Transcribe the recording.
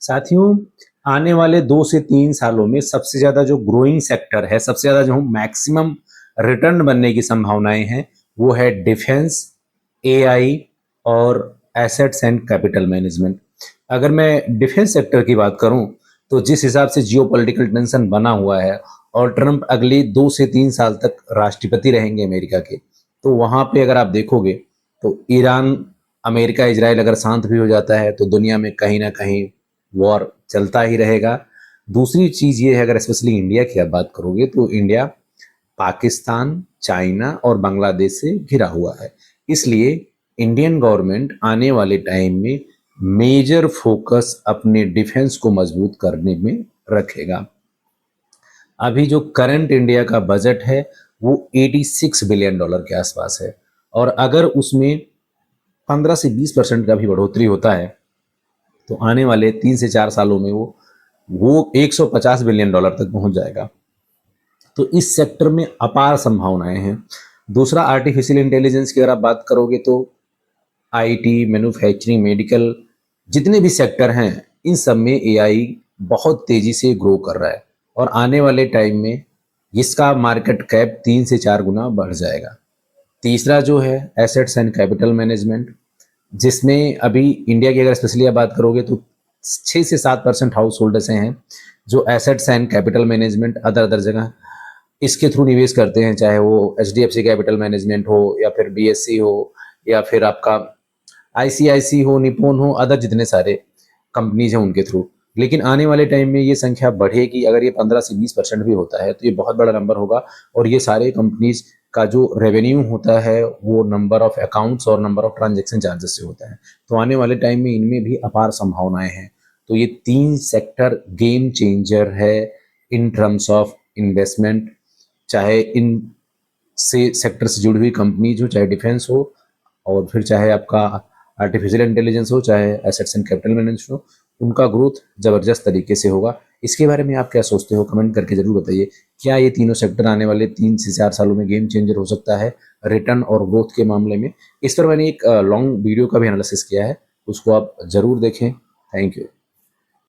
साथियों, आने वाले 2 से 3 सालों में सबसे ज़्यादा जो ग्रोइंग सेक्टर है, सबसे ज़्यादा जो मैक्सिमम रिटर्न बनने की संभावनाएं हैं, वो है डिफेंस, एआई और एसेट्स एंड कैपिटल मैनेजमेंट। अगर मैं डिफेंस सेक्टर की बात करूं, तो जिस हिसाब से जियोपॉलिटिकल टेंशन बना हुआ है और ट्रंप अगले 2 से 3 साल तक राष्ट्रपति रहेंगे अमेरिका के, तो वहां पे अगर आप देखोगे तो ईरान, अमेरिका, इजराइल अगर शांत भी हो जाता है तो दुनिया में कहीं ना कहीं वॉर चलता ही रहेगा। दूसरी चीज़ ये है, अगर स्पेशली इंडिया की आप बात करोगे तो इंडिया पाकिस्तान, चाइना और बांग्लादेश से घिरा हुआ है। इसलिए इंडियन गवर्नमेंट आने वाले टाइम में मेजर फोकस अपने डिफेंस को मजबूत करने में रखेगा। अभी जो करंट इंडिया का बजट है वो 86 बिलियन डॉलर के आसपास है, और अगर उसमें 15 से 20% का भी बढ़ोतरी होता है तो आने वाले 3 से 4 सालों में वो 150 बिलियन डॉलर तक पहुंच जाएगा। तो इस सेक्टर में अपार संभावनाएं हैं। दूसरा, आर्टिफिशियल इंटेलिजेंस की अगर आप बात करोगे तो आईटी, मैन्युफैक्चरिंग, मेडिकल, जितने भी सेक्टर हैं इन सब में एआई बहुत तेजी से ग्रो कर रहा है, और आने वाले टाइम में इसका मार्केट कैप 3 से 4 गुना बढ़ जाएगा। तीसरा जो है एसेट्स एंड कैपिटल मैनेजमेंट, जिसमें अभी इंडिया की अगर स्पेशली आप बात करोगे तो 6 से 7% हाउस होल्ड ऐसे हैं जो assets and capital management other other जगह इसके थ्रू निवेश करते हैं, चाहे वो एचडीएफसी कैपिटल मैनेजमेंट हो या फिर बीएससी हो या फिर आपका आईसीआईसी हो, निपोन हो, अदर जितने सारे कंपनीज हैं उनके थ्रू। लेकिन आने वाले टाइम में ये संख्या बढ़ेगी। अगर ये 15 से 20% भी होता है तो ये बहुत बड़ा नंबर होगा, और ये सारे कंपनीज का जो रेवेन्यू होता है वो नंबर ऑफ अकाउंट्स और नंबर ऑफ ट्रांजैक्शन चार्जेस से होता है। तो आने वाले टाइम में इनमें भी अपार संभावनाएं हैं। तो ये 3 सेक्टर गेम चेंजर है इन टर्म्स ऑफ इन्वेस्टमेंट, चाहे इन से सेक्टर से जुड़ी हुई कंपनीज हो, चाहे डिफेंस हो, और फिर चाहे आपका आर्टिफिशियल इंटेलिजेंस हो, चाहे एसेट्स एंड कैपिटल मैनेजमेंट हो, उनका ग्रोथ ज़बरदस्त तरीके से होगा। इसके बारे में आप क्या सोचते हो, कमेंट करके ज़रूर बताइए। क्या ये तीनों सेक्टर आने वाले 3 से 4 सालों में गेम चेंजर हो सकता है रिटर्न और ग्रोथ के मामले में? इस पर मैंने एक लॉन्ग वीडियो का भी एनालिसिस किया है, उसको आप ज़रूर देखें। Thank you.